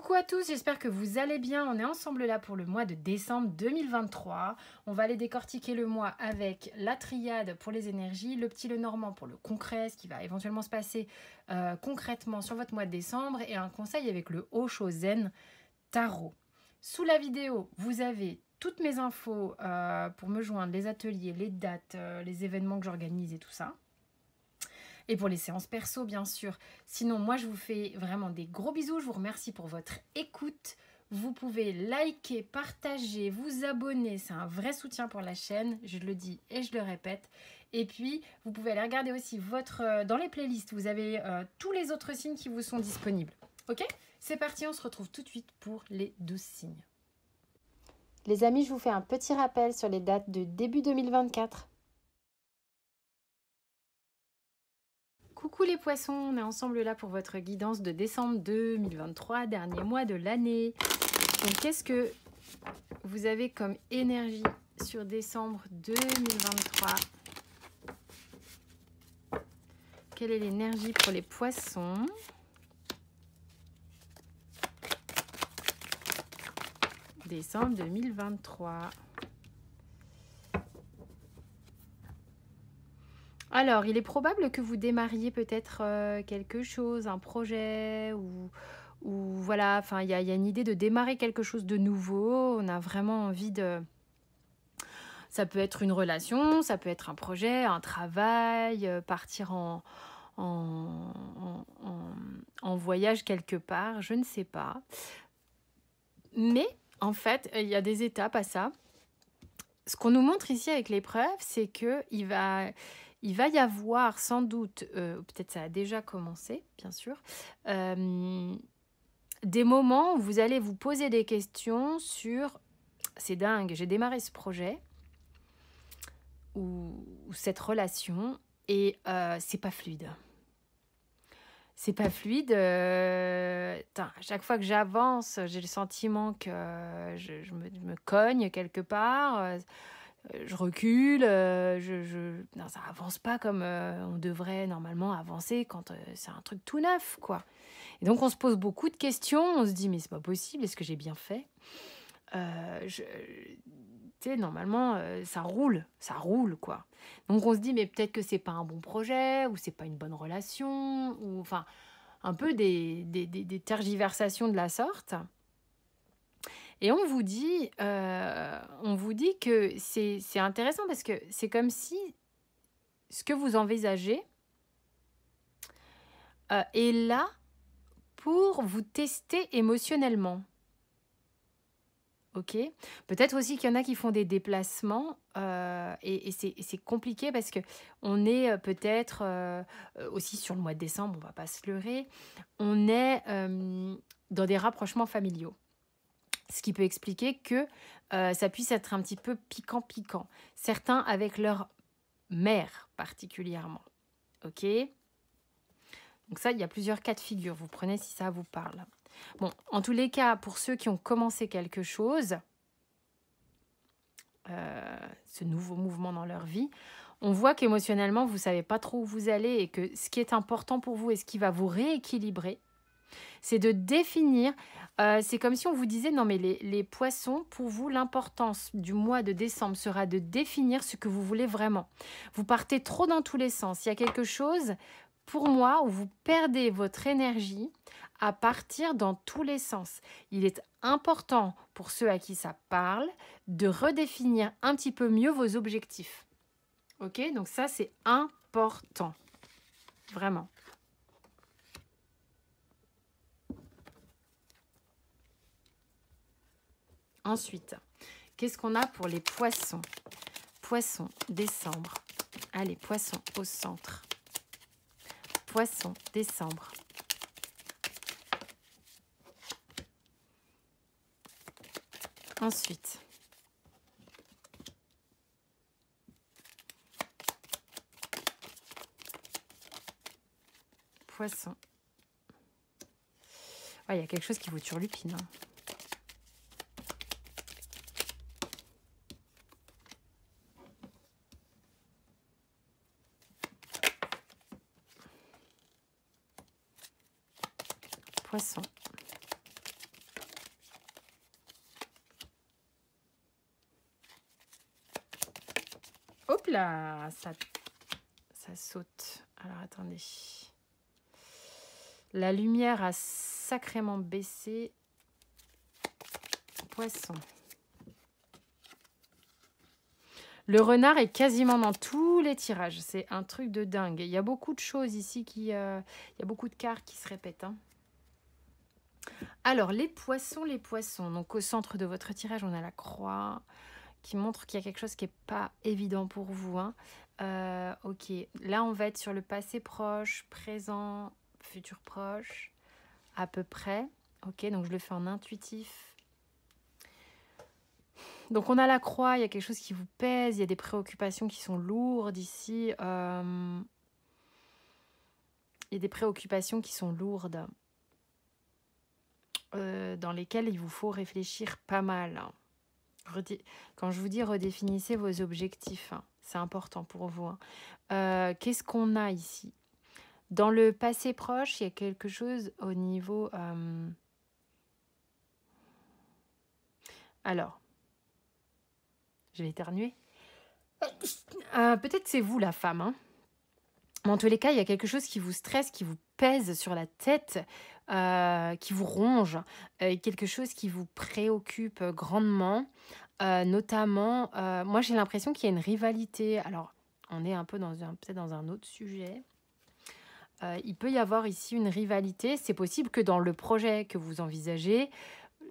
Coucou à tous, j'espère que vous allez bien. On est ensemble là pour le mois de décembre 2023. On va aller décortiquer le mois avec la triade pour les énergies, le petit le normand pour le concret, ce qui va éventuellement se passer concrètement sur votre mois de décembre et un conseil avec le Osho Zen Tarot. Sous la vidéo, vous avez toutes mes infos pour me joindre, les ateliers, les dates, les événements que j'organise et tout ça. Et pour les séances perso, bien sûr. Sinon, moi, je vous fais vraiment des gros bisous. Je vous remercie pour votre écoute. Vous pouvez liker, partager, vous abonner. C'est un vrai soutien pour la chaîne. Je le dis et je le répète. Et puis, vous pouvez aller regarder aussi dans les playlists. Vous avez tous les autres signes qui vous sont disponibles. Ok ? C'est parti, on se retrouve tout de suite pour les 12 signes. Les amis, je vous fais un petit rappel sur les dates de début 2024. Coucou les poissons, on est ensemble là pour votre guidance de décembre 2023, dernier mois de l'année. Donc qu'est-ce que vous avez comme énergie sur décembre 2023? Quelle est l'énergie pour les poissons? Décembre 2023. Alors, il est probable que vous démarriez peut-être quelque chose, un projet, ou voilà, enfin, il y a une idée de démarrer quelque chose de nouveau. On a vraiment envie de... Ça peut être une relation, ça peut être un projet, un travail, partir en voyage quelque part, je ne sais pas. Mais, en fait, il y a des étapes à ça. Ce qu'on nous montre ici avec l'épreuve, c'est qu'il va y avoir sans doute, peut-être ça a déjà commencé, bien sûr, des moments où vous allez vous poser des questions sur « c'est dingue, j'ai démarré ce projet ou cette relation et c'est pas fluide ». C'est pas fluide. À chaque fois que j'avance, j'ai le sentiment que je me cogne quelque part. Je recule, non, ça avance pas comme on devrait normalement avancer quand c'est un truc tout neuf, quoi. Et donc on se pose beaucoup de questions, on se dit mais c'est pas possible, est-ce que j'ai bien fait? Tu sais, normalement ça roule, quoi. Donc on se dit mais peut-être que c'est pas un bon projet, ou c'est pas une bonne relation, ou enfin un peu des tergiversations de la sorte. Et on vous dit que c'est intéressant parce que c'est comme si ce que vous envisagez est là pour vous tester émotionnellement. Ok ? Peut-être aussi qu'il y en a qui font des déplacements et c'est compliqué parce qu'on est peut-être aussi sur le mois de décembre, on ne va pas se leurrer, on est dans des rapprochements familiaux. Ce qui peut expliquer que ça puisse être un petit peu piquant. Certains avec leur mère particulièrement. Ok ? Donc ça, il y a plusieurs cas de figure. Vous prenez si ça vous parle. Bon, en tous les cas, pour ceux qui ont commencé quelque chose, ce nouveau mouvement dans leur vie, on voit qu'émotionnellement, vous ne savez pas trop où vous allez et que ce qui est important pour vous et ce qui va vous rééquilibrer, c'est de définir, c'est comme si on vous disait, non mais les poissons, pour vous, l'importance du mois de décembre sera de définir ce que vous voulez vraiment. Vous partez trop dans tous les sens. Il y a quelque chose, pour moi, où vous perdez votre énergie à partir dans tous les sens. Il est important, pour ceux à qui ça parle, de redéfinir un petit peu mieux vos objectifs. Ok ? Donc ça, c'est important. Vraiment. Ensuite, qu'est-ce qu'on a pour les poissons? Poissons, décembre. Allez, poissons au centre. Poissons, décembre. Ensuite, poissons. Il y a quelque chose qui vous turlupine. Poisson. Hop là, ça saute. Alors, attendez. La lumière a sacrément baissé. Poisson. Le renard est quasiment dans tous les tirages. C'est un truc de dingue. Il y a beaucoup de choses ici il y a beaucoup de cartes qui se répètent. Hein. Alors, les poissons. Donc, au centre de votre tirage, on a la croix qui montre qu'il y a quelque chose qui n'est pas évident pour vous. Hein. Ok, là, on va être sur le passé proche, présent, futur proche, à peu près. Ok, donc je le fais en intuitif. Donc on a la croix, il y a quelque chose qui vous pèse, il y a des préoccupations qui sont lourdes ici. Il y a des préoccupations qui sont lourdes, dans lesquelles il vous faut réfléchir pas mal. Quand je vous dis redéfinissez vos objectifs, hein, c'est important pour vous. Hein. Qu'est-ce qu'on a ici? Dans le passé proche, il y a quelque chose au niveau... Alors... Je vais éternuer. Peut-être c'est vous la femme. Hein. Mais en tous les cas, il y a quelque chose qui vous stresse, qui vous pèse sur la tête, qui vous ronge, quelque chose qui vous préoccupe grandement. Notamment, moi j'ai l'impression qu'il y a une rivalité. Alors, on est un peu peut-être dans un autre sujet. Il peut y avoir ici une rivalité. C'est possible que dans le projet que vous envisagez,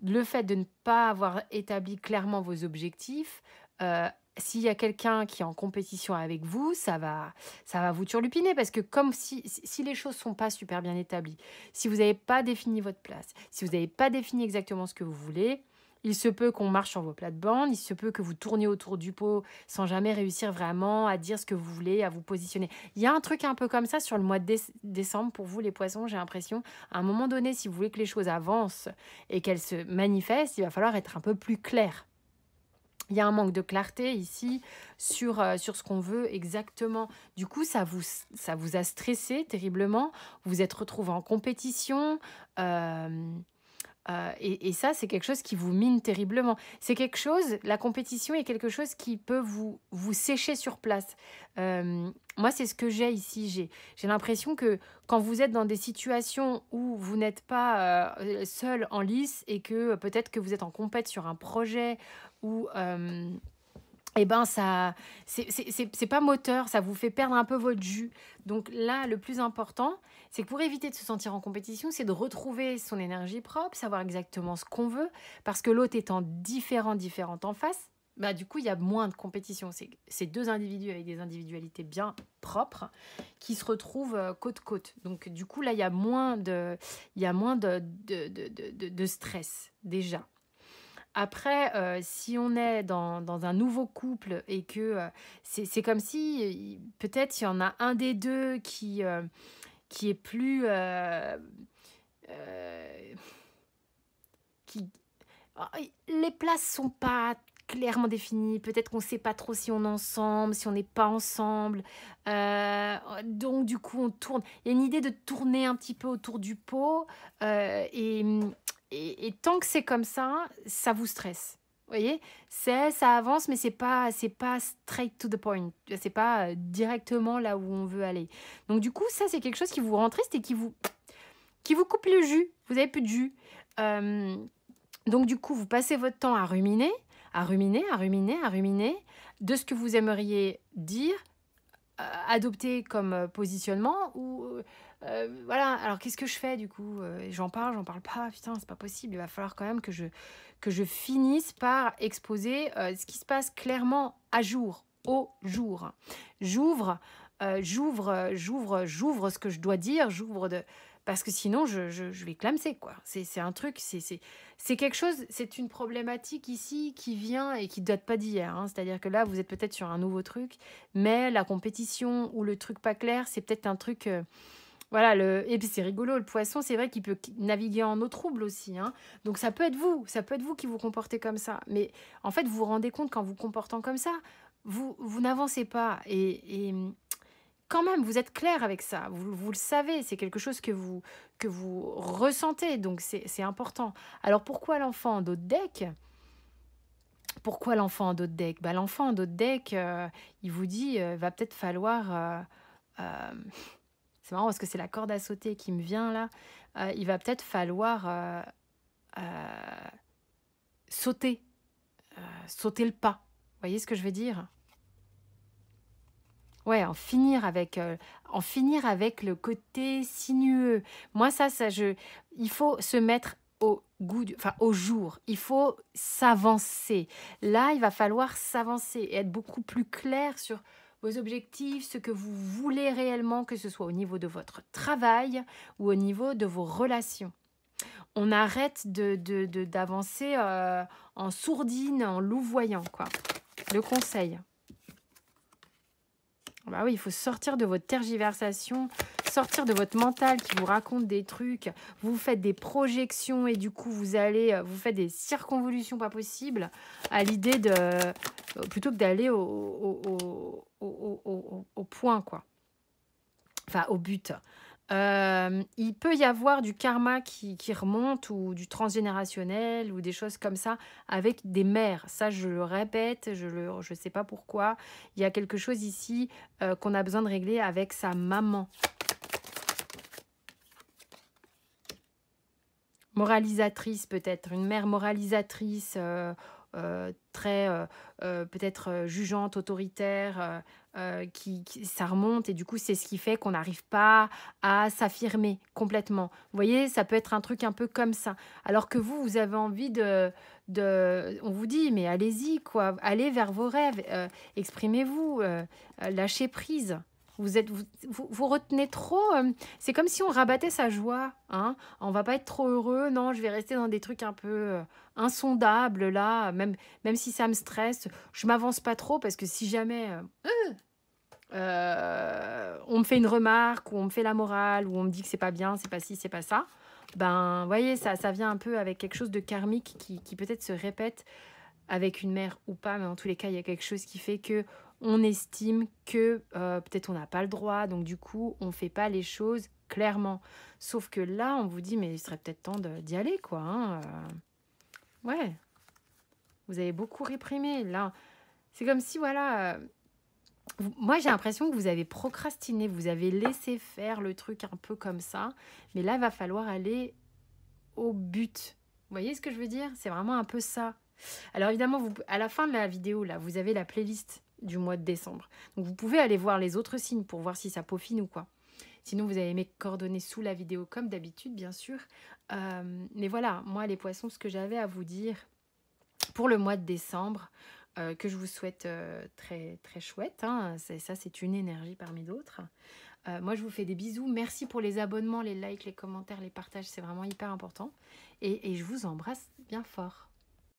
le fait de ne pas avoir établi clairement vos objectifs, s'il y a quelqu'un qui est en compétition avec vous, ça va vous turlupiner parce que comme si les choses ne sont pas super bien établies, si vous n'avez pas défini votre place, si vous n'avez pas défini exactement ce que vous voulez, il se peut qu'on marche sur vos plates-bandes, il se peut que vous tourniez autour du pot sans jamais réussir vraiment à dire ce que vous voulez, à vous positionner. Il y a un truc un peu comme ça sur le mois de décembre pour vous les poissons, j'ai l'impression. À un moment donné, si vous voulez que les choses avancent et qu'elles se manifestent, il va falloir être un peu plus clair. Il y a un manque de clarté ici sur ce qu'on veut exactement. Du coup, ça vous a stressé terriblement. Vous vous êtes retrouvé en compétition. Et ça, c'est quelque chose qui vous mine terriblement. C'est quelque chose, la compétition est quelque chose qui peut vous sécher sur place. Moi, c'est ce que j'ai ici. J'ai l'impression que quand vous êtes dans des situations où vous n'êtes pas seul en lice et que peut-être que vous êtes en compète sur un projet où... eh ben ça c'est pas moteur, ça vous fait perdre un peu votre jus. Donc là, le plus important, c'est que pour éviter de se sentir en compétition, c'est de retrouver son énergie propre, savoir exactement ce qu'on veut, parce que l'autre étant différente en face, bah du coup, il y a moins de compétition. C'est deux individus avec des individualités bien propres qui se retrouvent côte à côte. Donc du coup, là, il y a moins de stress déjà. Après, si on est dans un nouveau couple et que c'est comme si peut-être il y en a un des deux qui est plus... les places sont pas clairement définies. Peut-être qu'on ne sait pas trop si on est ensemble, si on n'est pas ensemble. Donc, du coup, on tourne. Il y a une idée de tourner un petit peu autour du pot. Et tant que c'est comme ça, ça vous stresse. Vous voyez, ça avance, mais c'est pas straight to the point. C'est pas directement là où on veut aller. Donc du coup, ça c'est quelque chose qui vous rend triste et qui vous coupe le jus. Vous avez plus de jus. Donc du coup, vous passez votre temps à ruminer de ce que vous aimeriez dire, adopter comme positionnement ou voilà. Alors qu'est-ce que je fais du coup? J'en parle pas, putain, c'est pas possible. Il va falloir quand même que je finisse par exposer ce qui se passe clairement à jour, au jour. J'ouvre ce que je dois dire, parce que sinon je vais clamser quoi. C'est un truc, c'est quelque chose, c'est une problématique ici qui vient et qui date pas d'hier. Hein. C'est-à-dire que là, vous êtes peut-être sur un nouveau truc, mais la compétition ou le truc pas clair, c'est peut-être un truc... voilà, et puis c'est rigolo, le poisson, c'est vrai qu'il peut naviguer en eau trouble aussi. Hein. Donc ça peut être vous qui vous comportez comme ça. Mais en fait, vous vous rendez compte qu'en vous comportant comme ça, vous n'avancez pas. Et quand même, vous êtes clair avec ça. Vous le savez, c'est quelque chose que vous ressentez. Donc c'est important. Alors pourquoi l'enfant en dos de deck? Pourquoi l'enfant en dos de deck? Bah, l'enfant en dos de deck, il vous dit, va peut-être falloir, c'est marrant parce que c'est la corde à sauter qui me vient là, il va peut-être falloir, heu, sauter, sauter le pas. Vous voyez ce que je veux dire? Ouais, en finir avec le côté sinueux. Moi ça il faut se mettre au goût du enfin, au jour. Il faut s'avancer. Là, il va falloir s'avancer et être beaucoup plus clair sur vos objectifs, ce que vous voulez réellement, que ce soit au niveau de votre travail ou au niveau de vos relations. On arrête d'avancer, en sourdine, en louvoyant, quoi. Le conseil. Bah oui, il faut sortir de votre tergiversation, sortir de votre mental qui vous raconte des trucs. Vous faites des projections et du coup, vous faites des circonvolutions pas possibles à l'idée de... plutôt que d'aller au point, quoi. Enfin, au but. Il peut y avoir du karma qui remonte ou du transgénérationnel ou des choses comme ça avec des mères. Ça, je le répète, je sais pas pourquoi. Il y a quelque chose ici qu'on a besoin de régler avec sa maman. Moralisatrice peut-être, une mère moralisatrice, très peut-être jugeante, autoritaire, ça remonte et du coup c'est ce qui fait qu'on n'arrive pas à s'affirmer complètement. Vous voyez, ça peut être un truc un peu comme ça. Alors que vous avez envie on vous dit, mais allez-y, quoi, allez vers vos rêves, exprimez-vous, lâchez prise. Vous retenez trop. C'est comme si on rabattait sa joie. Hein. On va pas être trop heureux. Non, je vais rester dans des trucs un peu insondables là. Même si ça me stresse, je m'avance pas trop parce que si jamais on me fait une remarque ou on me fait la morale ou on me dit que c'est pas bien, c'est pas ci, c'est pas ça. Ben, vous voyez, ça vient un peu avec quelque chose de karmique qui peut-être se répète avec une mère ou pas, mais en tous les cas, il y a quelque chose qui fait que on estime que peut-être on n'a pas le droit, donc du coup, on fait pas les choses clairement. Sauf que là, on vous dit, mais il serait peut-être temps d'y aller, quoi. Hein, ouais, vous avez beaucoup réprimé. Là, c'est comme si, voilà, moi j'ai l'impression que vous avez procrastiné, vous avez laissé faire le truc un peu comme ça, mais là, il va falloir aller au but. Vous voyez ce que je veux dire? C'est vraiment un peu ça. Alors évidemment, à la fin de la vidéo, là, vous avez la playlist du mois de décembre. Donc vous pouvez aller voir les autres signes pour voir si ça peaufine ou quoi. Sinon, vous avez mes coordonnées sous la vidéo comme d'habitude, bien sûr. Mais voilà, moi, les poissons, ce que j'avais à vous dire pour le mois de décembre, que je vous souhaite très, très chouette. Hein. Ça, c'est une énergie parmi d'autres. Moi, je vous fais des bisous. Merci pour les abonnements, les likes, les commentaires, les partages. C'est vraiment hyper important. Et je vous embrasse bien fort.